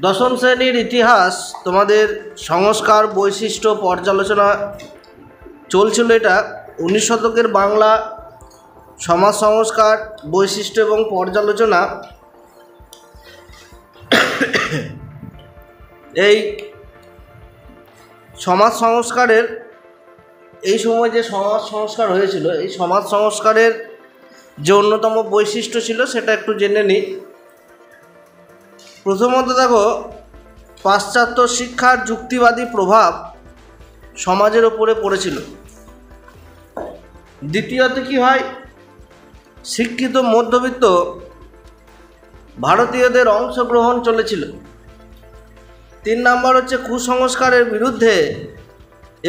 দশম শ্রেণীর ইতিহাস তোমাদের সংস্কার বৈশিষ্ট্য পর্যালোচনা চলছিল। এটা 19 শতকের বাংলা সমাজ সংস্কার বৈশিষ্ট্য এবং পর্যালোচনা। এই সমাজ সংস্কারের এই সময় যে সমাজ সংস্কার হয়েছিল, এই সমাজ সংস্কারের যে অন্যতম বৈশিষ্ট্য ছিল সেটা একটু জেনে নিই। প্রথমত দেখো, পাশ্চাত্য শিক্ষার যুক্তিবাদী প্রভাব সমাজের ওপরে পড়েছিল। দ্বিতীয়ত কি হয়, শিক্ষিত মধ্যবিত্ত ভারতীয়দের অংশগ্রহণ চলেছিল। 3 নম্বর হচ্ছে কুসংস্কারের বিরুদ্ধে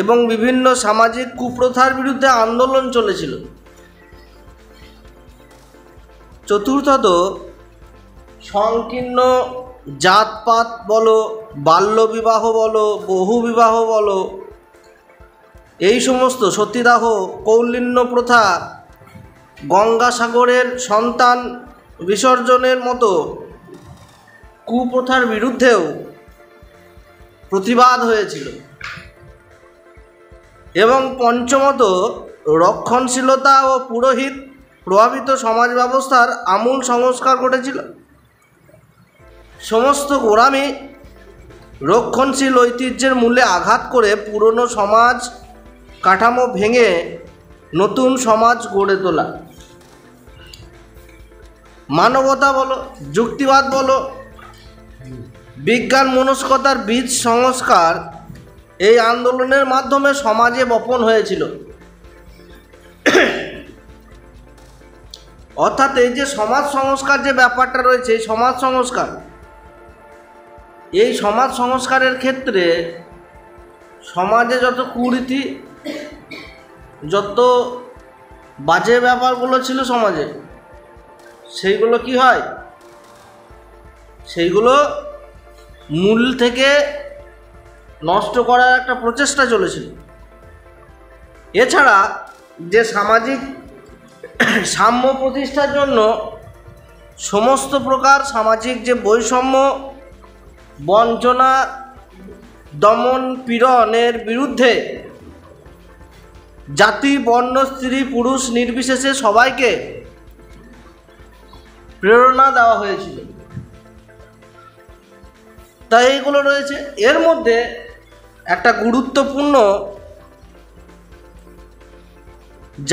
এবং বিভিন্ন সামাজিক কুপ্রথার বিরুদ্ধে আন্দোলন চলেছিল। চতুর্থত সংকীর্ণ জাতপাত বলো, বাল্যবিবাহ বলো, বহুবিবাহ বলো, এই সমস্ত সতীদাহ, কৌলিন্য প্রথা, গঙ্গাসাগরের সন্তান বিসর্জনের মতো কুপ্রথার বিরুদ্ধেও প্রতিবাদ হয়েছিল। এবং পঞ্চমত রক্ষণশীলতা ও পুরোহিত প্রভাবিত সমাজ ব্যবস্থার আমূল সংস্কার ঘটেছিল। সমস্ত গোড়ামি রক্ষণশীল ঐতিহ্যের মূলে আঘাত করে পুরনো সমাজ কাঠামো ভেঙে নতুন সমাজ গড়ে তোলা। মানবতা বলো, যুক্তিবাদ বলো, বিজ্ঞান মনস্কতার বীজ সংস্কার এই আন্দোলনের মাধ্যমে সমাজে বপন হয়েছিল। অর্থাৎ এই যে সমাজ সংস্কার যে ব্যাপারটা রয়েছে, এই সমাজ সংস্কারের ক্ষেত্রে সমাজে যত কুরীতি, যত বাজে ব্যাপারগুলো ছিল সমাজে, সেইগুলো কি হয়, সেইগুলো মূল থেকে নষ্ট করার একটা প্রচেষ্টা চলেছিল। এছাড়া যে সামাজিক সাম্য প্রতিষ্ঠার জন্য সমস্ত প্রকার সামাজিক যে বৈষম্য, বঞ্চনা, দমন পীড়নের বিরুদ্ধে জাতি, বর্ণ, স্ত্রী, পুরুষ নির্বিশেষে সবাইকে প্রেরণা দেওয়া হয়েছিল। তাই এইগুলো রয়েছে। এর মধ্যে একটা গুরুত্বপূর্ণ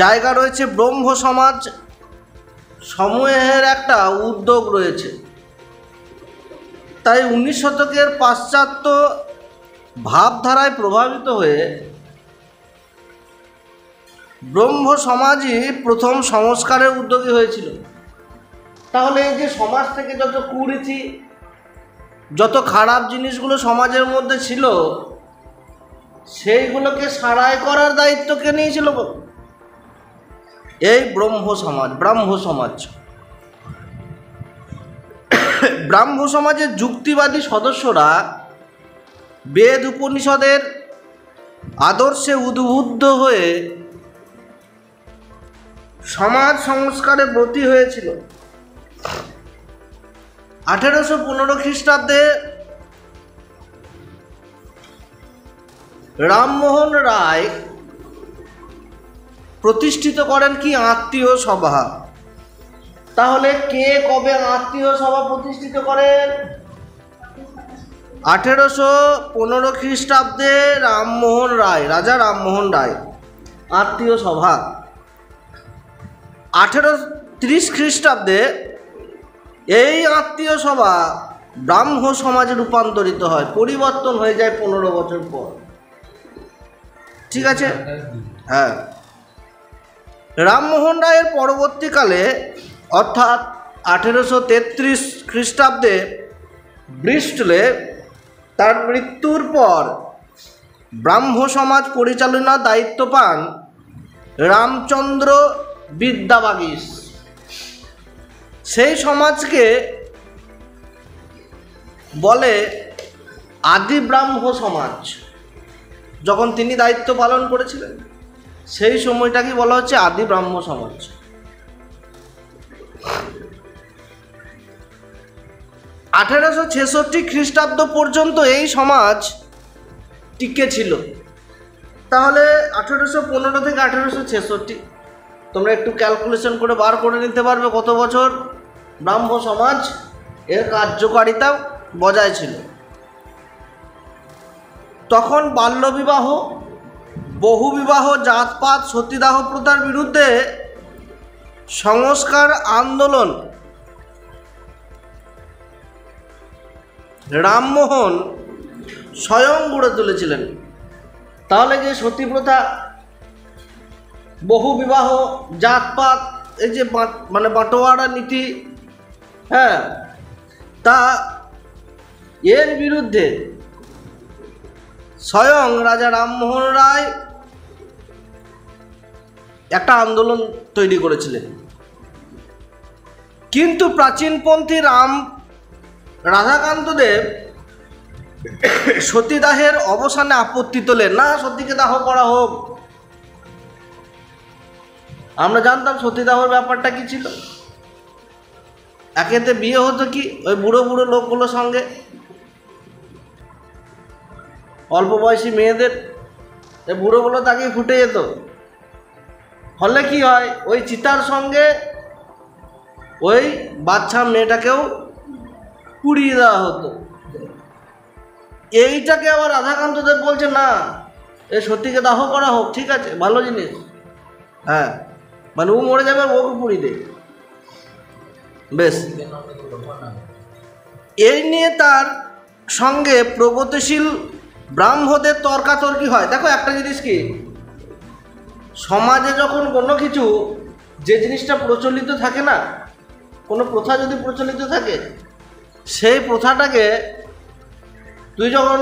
জায়গা রয়েছে ব্রহ্ম সমাজ সমূহের একটা উদ্যোগ রয়েছে। তাই 19 শতকের পাশ্চাত্য ভাবধারায় প্রভাবিত হয়ে ব্রহ্ম সমাজই প্রথম সংস্কারের উদ্যোগী হয়েছিল। তাহলে এই যে সমাজ থেকে যত কুরীতি, যত খারাপ জিনিসগুলো সমাজের মধ্যে ছিল, সেইগুলোকে সারাই করার দায়িত্ব কে নিয়েছিল? এই ব্রহ্ম সমাজ। ব্রাহ্ম সমাজের যুক্তিবাদী সদস্যরা বেদ উপনিষদের আদর্শে উদ্বুদ্ধ হয়ে সমাজ সংস্কারে ব্রতী হয়েছিল। 1815 খ্রিস্টাব্দে রামমোহন রায় প্রতিষ্ঠিত করেন কি আত্মীয় সভা। তাহলে কে কবে আত্মীয় সভা প্রতিষ্ঠিত করেন? 1815 খ্রিস্টাব্দে রামমোহন রায়, রাজা রামমোহন রায় আত্মীয় সভা। 1830 খ্রিস্টাব্দে এই আত্মীয় সভা ব্রাহ্ম সমাজে রূপান্তরিত হয়, পরিবর্তন হয়ে যায় 15 বছর পর। ঠিক আছে? হ্যাঁ। রামমোহন রায়ের পরবর্তীকালে অর্থাৎ 1833 খ্রিস্টাব্দে ব্রিস্টলে তার মৃত্যুর পর ব্রাহ্ম সমাজ পরিচালনার দায়িত্ব পান রামচন্দ্র বিদ্যাবাগীশ। সেই সমাজকে বলে আদি ব্রাহ্ম সমাজ। যখন তিনি দায়িত্ব পালন করেছিলেন সেই সময়টাকে বলা হচ্ছে আদি ব্রাহ্ম সমাজ। 1866 খ্রিস্টাব্দ পর্যন্ত এই সমাজ টিকে ছিল। তাহলে 1815 থেকে 1866 তোমরা একটু ক্যালকুলেশন করে বার করে নিতে পারবে কত বছর ব্রাহ্ম সমাজ এর কার্যকারিতা বজায় ছিল। তখন বাল্যবিবাহ, বহুবিবাহ, জাতপাত, সতীদাহ প্রথার বিরুদ্ধে সংস্কার আন্দোলন রামমোহন স্বয়ং গড়ে তুলেছিলেন। তাহলে যে সতী প্রথা, বহুবিবাহ, জাতপাত, এই যে মানে বাটোয়ারা নীতি, হ্যাঁ, তা এর বিরুদ্ধে স্বয়ং রাজা রামমোহন রায় একটা আন্দোলন তৈরি করেছিলেন। কিন্তু প্রাচীনপন্থী রাধাকান্ত দেব সতীদাহের অবসানে আপত্তি তোলেন। না, সতীকে দাহ করা হোক। আমরা জানতাম সতীদাহর ব্যাপারটা কি ছিল। একেতে বিয়ে হতো কি ওই বুড়ো বুড়ো লোকগুলোর সঙ্গে, অল্প বয়সী মেয়েদের, এই বুড়োগুলো তাকেই ফুটে যেত। ফলে কি হয়, ওই চিতার সঙ্গে ওই বাচ্চা মেয়েটাকেও পুড়িয়ে দেওয়া হতো। এইটাকে আবার রাধাকান্ত দেব বলছে না, এই সতীকে দাহ করা হোক, ঠিক আছে, ভালো জিনিস, হ্যাঁ, মানে ও মরে যাবে, ওকে পুড়িয়ে দেয়, বেশ। এই নিয়ে তার সঙ্গে প্রগতিশীল ব্রাহ্মদের তর্কাতর্কি হয়। দেখো একটা জিনিস কি, সমাজে যখন কোনো কিছু, যে জিনিসটা প্রচলিত থাকে না, কোনো প্রথা যদি প্রচলিত থাকে, সেই প্রথাটাকে তুই যখন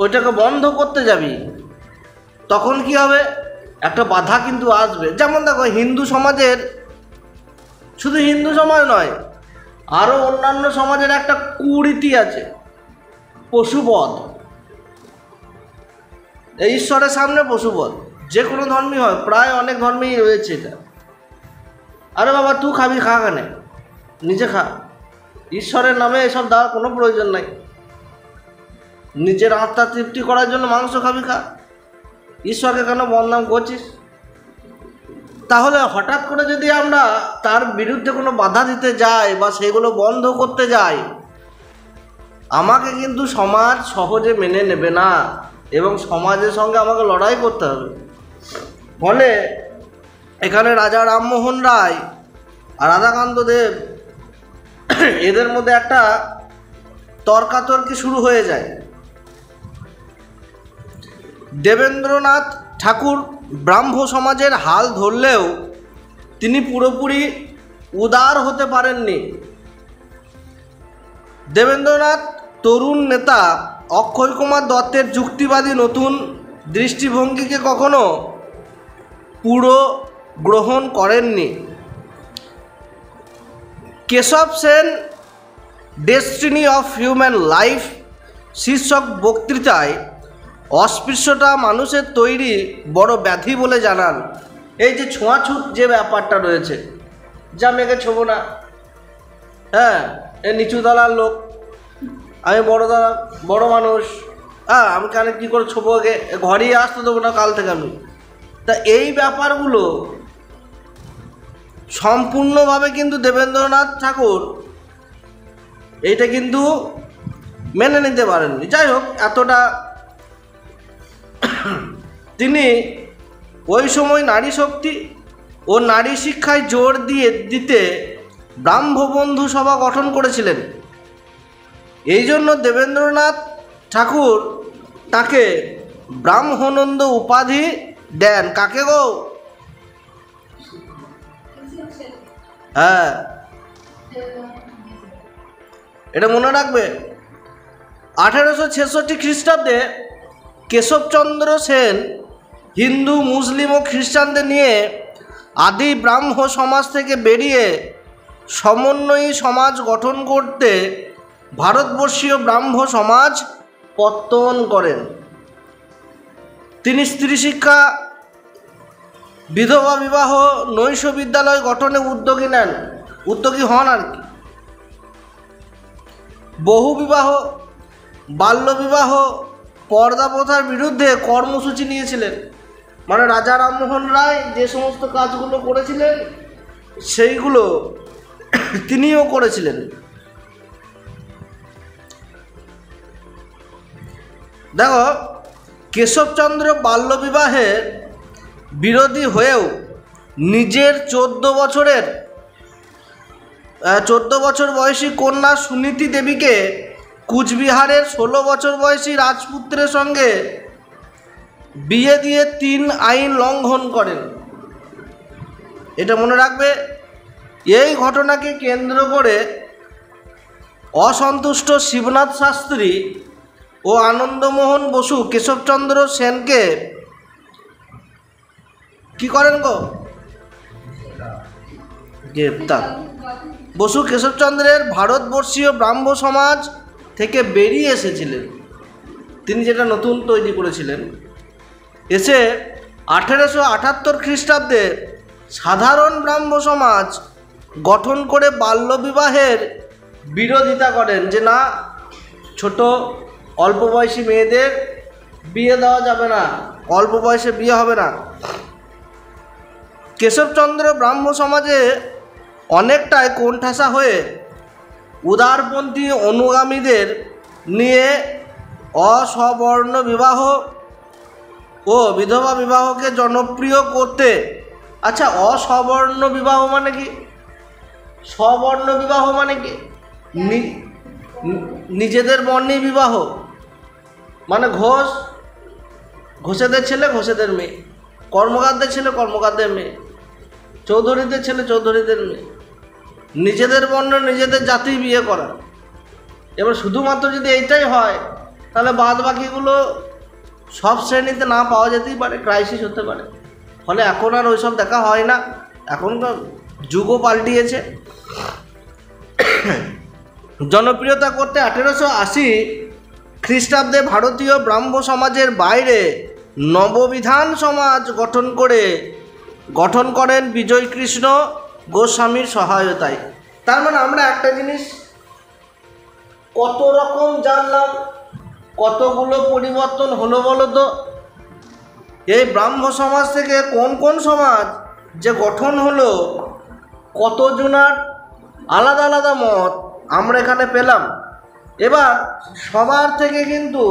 ওইটাকে বন্ধ করতে যাবি, তখন কি হবে, একটা বাধা কিন্তু আসবে। যেমন দেখো হিন্দু সমাজের, শুধু হিন্দু সমাজ নয়, আরও অন্যান্য সমাজের একটা কুরীতি আছে, পশুবধ। এই ঈশ্বরের সামনে পশুবধ, যে কোনো ধর্মই হয়, প্রায় অনেক ধর্মেই রয়েছে এটা। আরে বাবা, তুই খাবি, খা, কেনে নিজে খা, ঈশ্বরের নামে এসব দেওয়ার কোনো প্রয়োজন নাই। নিজের আত্মা তৃপ্তি করার জন্য মাংস খাবি, খা, ঈশ্বরকে কেন বদনাম করছিস? তাহলে হঠাৎ করে যদি আমরা তার বিরুদ্ধে কোনো বাধা দিতে যাই বা সেগুলো বন্ধ করতে যাই, আমাকে কিন্তু সমাজ সহজে মেনে নেবে না এবং সমাজের সঙ্গে আমাকে লড়াই করতে হবে। ফলে এখানে রাজা রামমোহন রায় আর রাধাকান্ত দেব, এদের মধ্যে একটা তর্কাতর্কি শুরু হয়ে যায়। দেবেন্দ্রনাথ ঠাকুর ব্রাহ্ম সমাজের হাল ধরলেও তিনি পুরোপুরি উদার হতে পারেননি। দেবেন্দ্রনাথ তরুণ নেতা অক্ষয় কুমার দত্তের যুক্তিবাদী নতুন দৃষ্টিভঙ্গিকে কখনো পুরো গ্রহণ করেননি। Keshab Sen destiny of human life শীর্ষক বক্তৃতায় অস্পৃশ্যতা মানুষের তৈরি বড় ব্যাধি বলে জানান। এই যে ছোঁয়াছুত যে ব্যাপারটা রয়েছে, যা মেয়েকে ছোবো না, হ্যাঁ, এ নিচু তলার লোক, আমি বড় মানুষ, হ্যাঁ, আমি কানে কী করে ছোবো, আগে ঘরেই আসতে দেবো না কাল থেকে আমি। তা এই ব্যাপারগুলো সম্পূর্ণভাবে কিন্তু দেবেন্দ্রনাথ ঠাকুর এইটা কিন্তু মেনে নিতে পারেননি। যাই হোক, এতটা তিনি ওই সময় নারী শক্তি ও নারী শিক্ষায় জোর দিতে ব্রাহ্মবন্ধু সভা গঠন করেছিলেন। এই জন্য দেবেন্দ্রনাথ ঠাকুর তাকে ব্রাহ্মণন্দ উপাধি দেন। কাকে গো? হ্যাঁ, এটা মনে রাখবে। 1866 খ্রিস্টাব্দে কেশবচন্দ্র সেন হিন্দু, মুসলিম ও খ্রিস্টানদের নিয়ে আদি ব্রাহ্ম সমাজ থেকে বেরিয়ে সমন্বয়ী সমাজ গঠন করতে ভারতবর্ষীয় ব্রাহ্ম সমাজ পত্তন করেন। তিনি স্ত্রী শিক্ষা, বিধবা বিবাহ, নৈশ বিদ্যালয় গঠনে উদ্যোগী হন আর কি। বহুবিবাহ, বাল্যবিবাহ, পর্দা প্রথার বিরুদ্ধে কর্মসূচি নিয়েছিলেন। মানে রাজা রামমোহন রায় যে সমস্ত কাজগুলো করেছিলেন সেইগুলো তিনিও করেছিলেন। দেখো, কেশবচন্দ্র বাল্যবিবাহের বিরোধী হয়েও নিজের 14 বছর বয়সী কন্যা সুনীতি দেবীকে কুচবিহারের 16 বছর বয়সী রাজপুত্রের সঙ্গে বিয়ে দিয়ে 3 আইন লঙ্ঘন করেন। এটা মনে রাখবে। এই ঘটনাকে কেন্দ্র করে অসন্তুষ্ট শিবনাথ শাস্ত্রী ও আনন্দমোহন বসু কেশবচন্দ্র সেনকে কি করেন গো? গ্রেপ্তার। বসু কেশবচন্দ্রের ভারতবর্ষীয় ব্রাহ্ম সমাজ থেকে বেরিয়ে এসেছিলেন। তিনি যেটা নতুন তৈরি করেছিলেন, এসে 1878 খ্রিস্টাব্দে সাধারণ ব্রাহ্ম সমাজ গঠন করে বাল্যবিবাহের বিরোধিতা করেন, যে না, ছোট অল্প বয়সী মেয়েদের বিয়ে দেওয়া যাবে না, অল্প বয়সে বিয়ে হবে না। কেশবচন্দ্র ব্রাহ্ম সমাজে অনেকটাই কোণঠাসা হয়ে উদারপন্থী অনুগামীদের নিয়ে অসবর্ণ বিবাহ ও বিধবা বিবাহকে জনপ্রিয় করতে। আচ্ছা, অসবর্ণ বিবাহ মানে কি? সবর্ণ বিবাহ মানে কি? নিজেদের বর্ণে বিবাহ, মানে ঘোষেদের ছেলে ঘোষেদের মেয়ে, কর্মকারদের ছেলে কর্মকারদের মেয়ে, চৌধুরীদের ছেলে চৌধুরীদের মেয়ে, নিজেদের বর্ণ নিজেদের জাতি বিয়ে করা। এবার শুধুমাত্র যদি এইটাই হয় তাহলে বাদ বাকিগুলো সব শ্রেণীতে না পাওয়া যেতেই পারে, ক্রাইসিস হতে পারে। ফলে এখন আর ওইসব দেখা হয় না, এখনকার যুগও পাল্টিয়েছে। জনপ্রিয়তা করতে 1880 খ্রিস্টাব্দে ভারতীয় ব্রাহ্ম সমাজের বাইরে নববিধান সমাজ গঠন করেন বিজয়কৃষ্ণ গোস্বামীর সহায়তায়। তার মানে আমরা একটা জিনিস কত রকম জানলাম, কতগুলো পরিবর্তন হলো বলো তো। এই ব্রাহ্ম সমাজ থেকে কোন কোন সমাজ যে গঠন হলো, কতজনার আলাদা আলাদা মত আমরা এখানে পেলাম। এবার সবার থেকে কিন্তু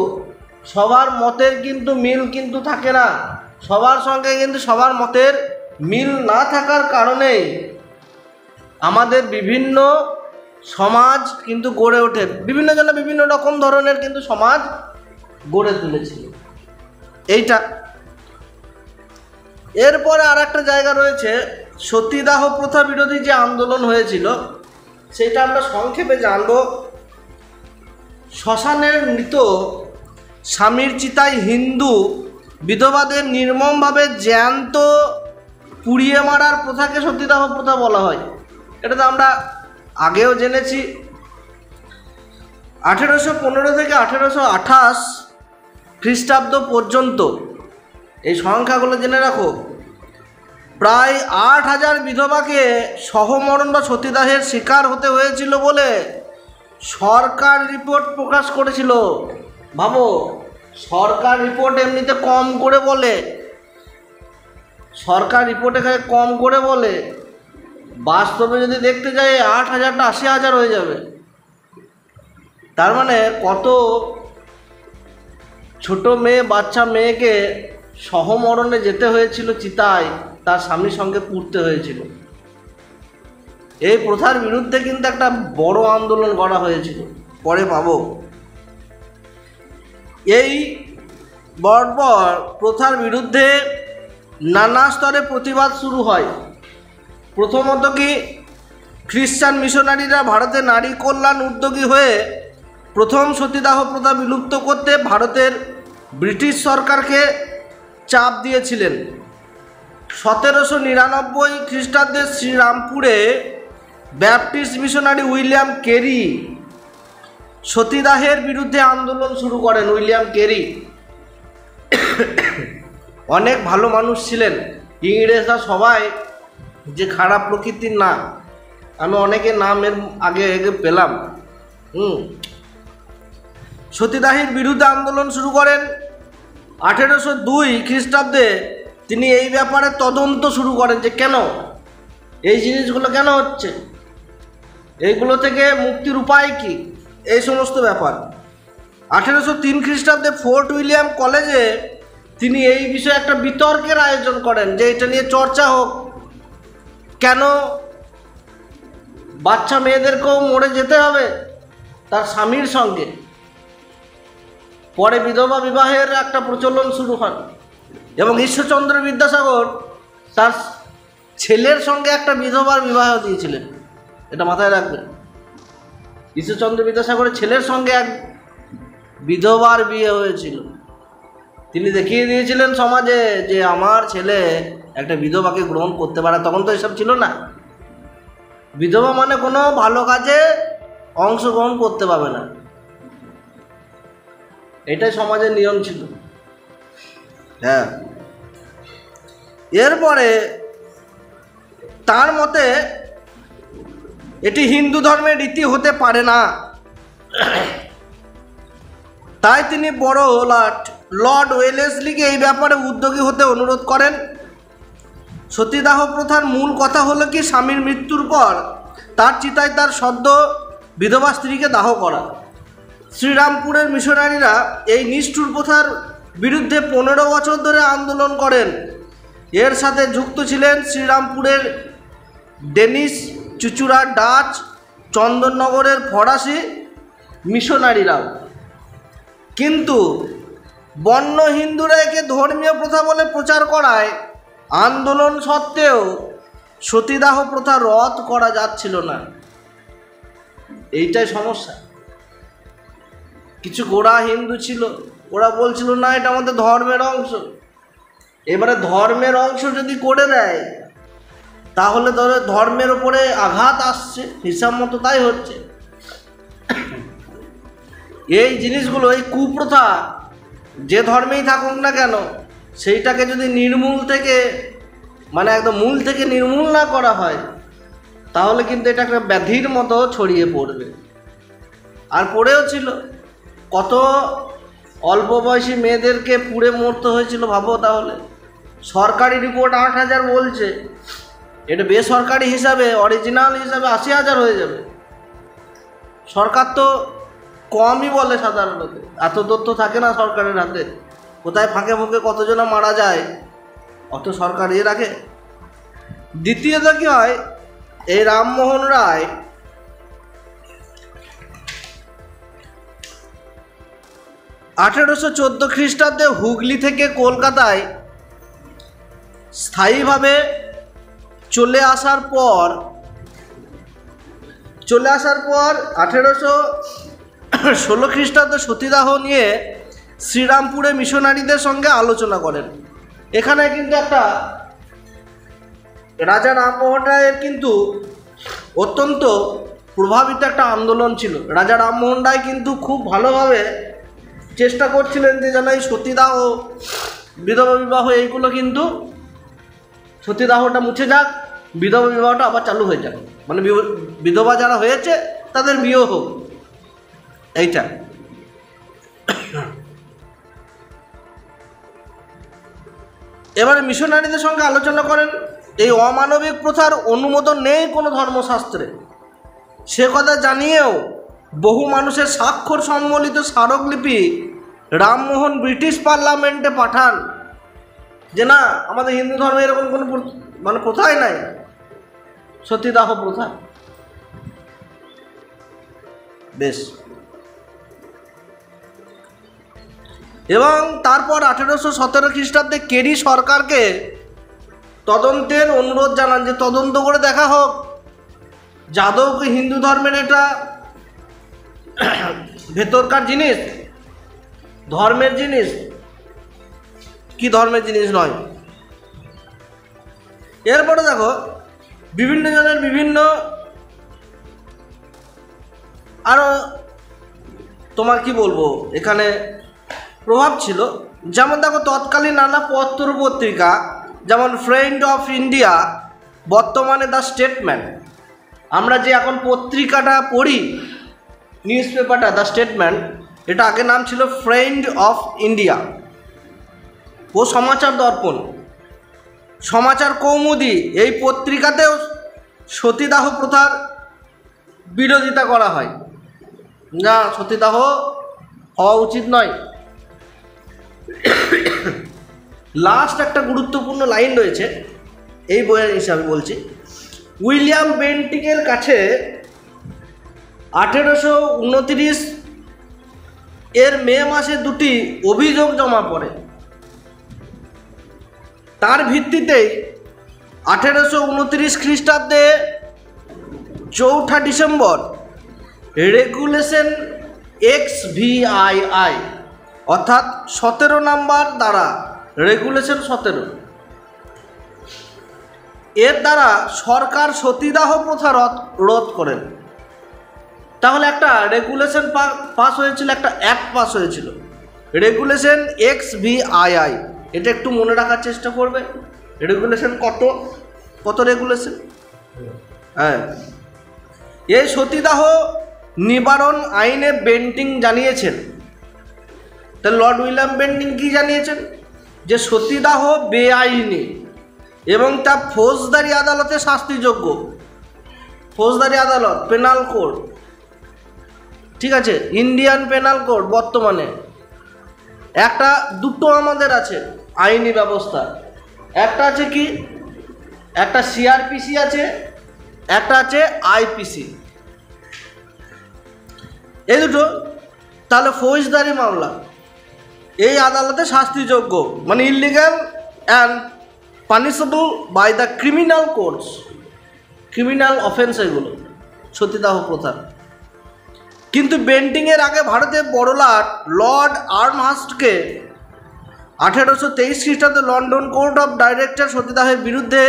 সবার মতের কিন্তু মিল কিন্তু থাকে না, সবার সঙ্গে কিন্তু সবার মতের মিল না থাকার কারণেই আমাদের বিভিন্ন সমাজ কিন্তু গড়ে ওঠে। বিভিন্ন জনে বিভিন্ন রকম ধরনের কিন্তু সমাজ গড়ে তুলেছিল। এইটা এরপরে আর একটা জায়গা রয়েছে, সতীদাহ প্রথা বিরোধী যে আন্দোলন হয়েছিল সেটা আমরা সংক্ষেপে জানব। শ্মশানের মৃত স্বামীর চিতায় হিন্দু বিধবাদের নির্মমভাবে জ্যান্ত পুড়িয়ে মারার প্রথাকে সতীদাহ প্রথা বলা হয়। এটা তো আমরা আগেও জেনেছি। 1815 থেকে 1828 খ্রিস্টাব্দ পর্যন্ত, এই সংখ্যাগুলো জেনে রাখো, প্রায় 8000 বিধবাকে সহমরণ বা সতীদাহের শিকার হতে হয়েছিল বলে সরকার রিপোর্ট প্রকাশ করেছিল। ভাবো, সরকার রিপোর্ট এমনিতে কম করে বলে, সরকার রিপোর্টে কম করে বলে, বাস্তবে যদি দেখতে যাই 8000টা 80,000 হয়ে যাবে। তার মানে কত ছোট মেয়ে, বাচ্চা মেয়েকে সহমরণে যেতে হয়েছিল চিতায়, তার স্বামীর সঙ্গে পুড়তে হয়েছিল। এই প্রথার বিরুদ্ধে কিন্তু একটা বড় আন্দোলন করা হয়েছিল, পরে পাবো। এই বর্বর প্রথার বিরুদ্ধে নানা স্তরে প্রতিবাদ শুরু হয়। প্রথমত কি, খ্রিস্টান মিশনারিরা ভারতে নারী কল্যাণ উদ্যোগী হয়ে প্রথম সতীদাহ প্রথা বিলুপ্ত করতে ভারতের ব্রিটিশ সরকারকে চাপ দিয়েছিলেন। 1799 খ্রিস্টাব্দে শ্রীরামপুরে ব্যাপটিস্ট মিশনারি উইলিয়াম কেরি সতীদাহের বিরুদ্ধে আন্দোলন শুরু করেন। উইলিয়াম কেরি অনেক ভালো মানুষ ছিলেন। ইংরেজরা সবাই যে খারাপ প্রকৃতির না, আমি অনেকের নাম এর আগে পেলাম। সতীদাহীর বিরুদ্ধে আন্দোলন শুরু করেন। 1802 খ্রিস্টাব্দে তিনি এই ব্যাপারে তদন্ত শুরু করেন যে কেন এই জিনিসগুলো কেন হচ্ছে, এইগুলো থেকে মুক্তির উপায় কি, এই সমস্ত ব্যাপার। 1803 খ্রিস্টাব্দে ফোর্ট উইলিয়াম কলেজে তিনি এই বিষয়ে একটা বিতর্কের আয়োজন করেন যে এটা নিয়ে চর্চা হোক, কেন বাচ্চা মেয়েদেরকেও মরে যেতে হবে তার স্বামীর সঙ্গে। পরে বিধবা বিবাহের একটা প্রচলন শুরু হয় এবং ঈশ্বরচন্দ্র বিদ্যাসাগর তার ছেলের সঙ্গে একটা বিধবার বিবাহ দিয়েছিলেন, এটা মাথায় রাখবেন। ঈশ্বরচন্দ্র বিদ্যাসাগরের ছেলের সঙ্গে এক বিধবার বিয়ে হয়েছিল। তিনি দেখিয়ে দিয়েছিলেন সমাজে যে আমার ছেলে একটা বিধবাকে গ্রহণ করতে পারে। তখন তো এসব ছিল না, বিধবা মানে কোনো ভালো কাজে অংশগ্রহণ করতে পাবে না, এটাই সমাজের নিয়ম ছিল। হ্যাঁ, এরপরে তার মতে এটি হিন্দু ধর্মের রীতি হতে পারে না, তাই তিনি বড় লর্ড ওয়েলেসলিকে এই ব্যাপারে উদ্যোগী হতে অনুরোধ করেন। সতীদাহ প্রথার মূল কথা হলো কি স্বামীর মৃত্যুর পর তার চিতায় তার সদ্য বিধবা স্ত্রীকে দাহ করা। শ্রীরামপুরের মিশনারিরা এই নিষ্ঠুর প্রথার বিরুদ্ধে 15 বছর ধরে আন্দোলন করেন। এর সাথে যুক্ত ছিলেন শ্রীরামপুরের ডেনিশ, চুচুড়া ডাচ, চন্দননগরের ফরাসি মিশনারিরাও। কিন্তু বন্য হিন্দুরা একে ধর্মীয় প্রথা বলে প্রচার করায় আন্দোলন সত্ত্বেও সতীদাহ প্রথা রদ করা যাচ্ছিল না, এইটাই সমস্যা। কিছু গোড়া হিন্দু ছিল, ওরা বলছিল না এটা আমাদের ধর্মের অংশ। এবারে ধর্মের অংশ যদি করে দেয় তাহলে ধর্মের ওপরে আঘাত আসছে, হিসাব মতো তাই হচ্ছে। এই জিনিসগুলো, এই কুপ্রথা যে ধর্মেই থাকুক না কেন, সেইটাকে যদি নির্মূল থেকে মানে একদম মূল থেকে নির্মূল না করা হয় তাহলে কিন্তু এটা একটা ব্যাধির মতো ছড়িয়ে পড়বে। আর পড়েও ছিল, কত অল্প বয়সী মেয়েদেরকে পুড়ে মরতে হয়েছিল ভাবো তাহলে। সরকারি রিপোর্ট 8,000 বলছে, এটা বেসরকারি হিসাবে অরিজিনাল হিসাবে 80,000 হয়ে যাবে। সরকার তো কমই বলে, সাধারণত এত তথ্য থাকে না সরকারের হাতে, কোথায় ফাঁকে ফুঁকে কতজনা মারা যায় অত সরকার রাখে। দ্বিতীয়ত কি হয়, এই রামমোহন রায় (1814 খ্রিস্টাব্দে হুগলি থেকে কলকাতায় স্থায়ীভাবে চলে আসার পর 1816 খ্রিস্টাব্দে সতীদাহ নিয়ে শ্রীরামপুরে মিশনারিদের সঙ্গে আলোচনা করেন। এখানে কিন্তু একটা রাজা রামমোহন রায়ের কিন্তু অত্যন্ত প্রভাবিত একটা আন্দোলন ছিল। রাজা রামমোহন রায় কিন্তু খুব ভালোভাবে চেষ্টা করছিলেন যে যেন এই সতীদাহ, বিধবা বিবাহ এইগুলো কিন্তু সতীদাহটা মুছে যাক, বিধবা বিবাহটা আবার চালু হয়ে যাক, মানে বিধবা যারা হয়েছে তাদের বিয়ে হোক, এইটা। এবারে মিশনারিদের সঙ্গে আলোচনা করেন। এই অমানবিক প্রথার অনুমোদন নেই কোনো ধর্মশাস্ত্রে, সে কথা জানিয়েও বহু মানুষের স্বাক্ষর সম্বলিত স্মারকলিপি রামমোহন ব্রিটিশ পার্লামেন্টে পাঠান যে না, আমাদের হিন্দু ধর্মে এরকম কোনো মানে প্রথাই নাই, সতীদাহ প্রথা। বেশ, এবং তারপর 1817 খ্রিস্টাব্দে কেরি সরকারকে তদন্তের অনুরোধ জানান যে তদন্ত করে দেখা হোক যাদবকে হিন্দু ধর্মের এটা ভেতরকার জিনিস, ধর্মের জিনিস কি ধর্মের জিনিস নয়। এরপরে দেখো বিভিন্ন জনের বিভিন্ন আরও তোমার কি বলবো এখানে প্রভাব ছিল। যেমন দেখো তৎকালীন নানা পত্র পত্রিকা, যেমন ফ্রেন্ড অফ ইন্ডিয়া, বর্তমানে দ্য স্টেটমেন্ট, আমরা যে এখন পত্রিকাটা পড়ি নিউজ পেপারটা দ্য স্টেটমেন্ট, এটা আগে নাম ছিল ফ্রেন্ড অফ ইন্ডিয়া, ও সমাচার দর্পণ, সমাচার কৌমুদি, এই পত্রিকাতেও সতীদাহ প্রথার বিরোধিতা করা হয়, না সতীদাহ হওয়া উচিত নয়। লাস্ট একটা গুরুত্বপূর্ণ লাইন রয়েছে এই বইয়ের হিসাবে বলছি। উইলিয়াম বেন্টিংয়ের কাছে 1829 এর মে মাসে দুটি অভিযোগ জমা পড়ে। তার ভিত্তিতেই 1829 খ্রিস্টাব্দে 4 ডিসেম্বর রেগুলেশন XVII অর্থাৎ 17 নম্বর দ্বারা, রেগুলেশন 17, এর দ্বারা সরকার সতীদাহ প্রথা রোধ করেন। তাহলে একটা রেগুলেশন পাস হয়েছিল, একটা অ্যাক্ট পাস হয়েছিল, রেগুলেশন XVII। এটা একটু মনে রাখার চেষ্টা করবে। রেগুলেশন কত রেগুলেশন? হ্যাঁ, এই সতীদাহ নিবারণ আইনে বেন্টিং জানিয়েছেন। তাহলে লর্ড উইলিয়াম বেন্টিং কি জানিয়েছেন? যে সতীদাহ বেআইনি এবং তা ফৌজদারি আদালতে শাস্তিযোগ্য। ফৌজদারি আদালত, পেনাল কোড, ঠিক আছে, ইন্ডিয়ান পেনাল কোড বর্তমানে দুটো আমাদের আছে আইনি ব্যবস্থা। একটা আছে কি, একটা CRPC আছে, একটা আছে IPC। এই দুটো তাহলে ফৌজদারি মামলা এই আদালতে শাস্তিযোগ্য, মানে illegal and punishable by the criminal courts, criminal offence এগুলো সতীদাহ প্রথা। কিন্তু বেন্টিংয়ের আগে ভারতের বড়লাট লর্ড আর্মহার্স্টকে 1823 খ্রিস্টাব্দে লন্ডন কোর্ট অফ ডাইরেক্টর সতীদাহের বিরুদ্ধে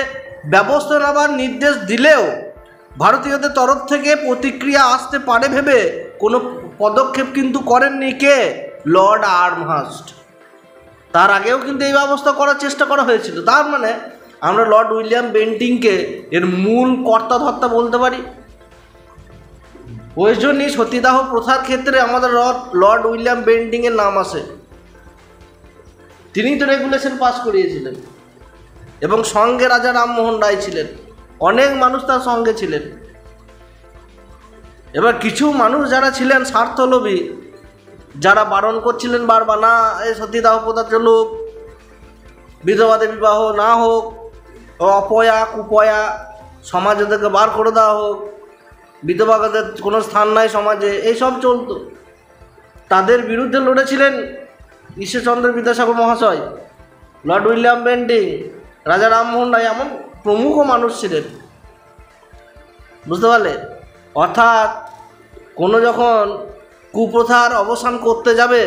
ব্যবস্থা নেওয়ার নির্দেশ দিলেও ভারতীয়দের তরফ থেকে প্রতিক্রিয়া আসতে পারে ভেবে কোনো পদক্ষেপ কিন্তু করেননি কে? Lord Amherst. তার আগেও কিন্তু এই ব্যবস্থা করার চেষ্টা করা হয়েছিল। তার মানে আমরা লর্ড উইলিয়াম বেন্টিংকে এর মূল কর্তাধর্তা বলতে পারি। ওই জন্যই সতীদাহ প্রথার ক্ষেত্রে আমাদের লর্ড উইলিয়াম বেন্টিংয়ের নাম আসে। তিনিই তো রেগুলেশন পাস করিয়েছিলেন এবং সঙ্গে রাজা রামমোহন রায় ছিলেন, অনেক মানুষ তার সঙ্গে ছিলেন। এবার কিছু মানুষ যারা ছিলেন স্বার্থলোভী, যারা বারণ করছিলেন বারবার, না এই সতীদাহ প্রথা চলুক, বিধবাদের বিবাহ না হোক, অপয়া কুপয়া সমাজে থেকে বার করে দেওয়া হোক, বিধবাদের কোনো স্থান নাই সমাজে, এইসব চলতো। তাদের বিরুদ্ধে লড়েছিলেন ঈশ্বরচন্দ্র বিদ্যাসাগর মহাশয়, লর্ড উইলিয়াম বেন্টিং, রাজা রামমোহন রায়, এমন প্রমুখ মানুষ ছিলেন। বুঝতে পারলে? অর্থাৎ কোনো যখন কুপ্রথার অবসান করতে যাবে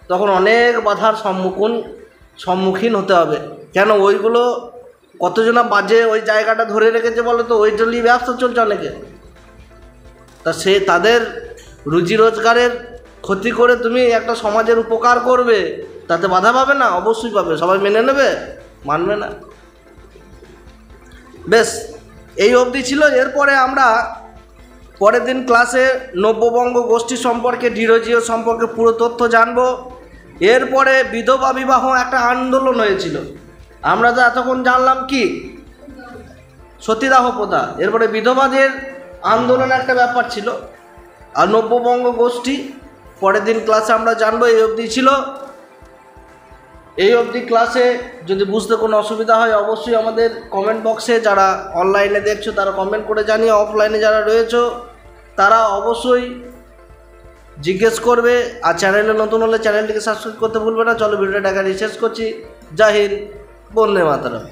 তখন অনেক বাধার সম্মুখীন হতে হবে। কেন? ওইগুলো কতজনা বাজে ওই জায়গাটা ধরে রেখেছে বলে তো, ওই জন্যই ব্যবসা চলছে অনেকে। তা সে তাদের রুজি রোজগারের ক্ষতি করে তুমি একটা সমাজের উপকার করবে, তাতে বাধা পাবে না? অবশ্যই পাবে। সবাই মেনে নেবে? মানবে না। বেশ, এই অবধি ছিল। এরপরে আমরা পরের দিন ক্লাসে নব্যবঙ্গ গোষ্ঠী সম্পর্কে, ডিরোজিও সম্পর্কে পুরো তথ্য জানব। এরপরে বিধবা বিবাহ একটা আন্দোলন হয়েছিল। আমরা তো এতক্ষণ জানলাম কি সতীদাহ প্রথা, এরপরে বিধবাদের আন্দোলন একটা ব্যাপার ছিল, আর নব্যবঙ্গ গোষ্ঠী পরের দিন ক্লাসে আমরা জানবো। এই অবধি ছিল। এই অবধি ক্লাসে যদি বুঝতে কোনো অসুবিধা হয় অবশ্যই আমাদের কমেন্ট বক্সে, যারা অনলাইনে দেখছো তারা কমেন্ট করে জানিয়ে, অফলাইনে যারা রয়েছো তারা অবশ্যই জিজ্ঞেস করবে। আর চ্যানেলে নতুন হলে চ্যানেলটিকে সাবস্ক্রাইব করতে ভুলবে না। চলো ভিডিওটা শেষ করছি। জয় হিন্দ, বন্দে মাতরম।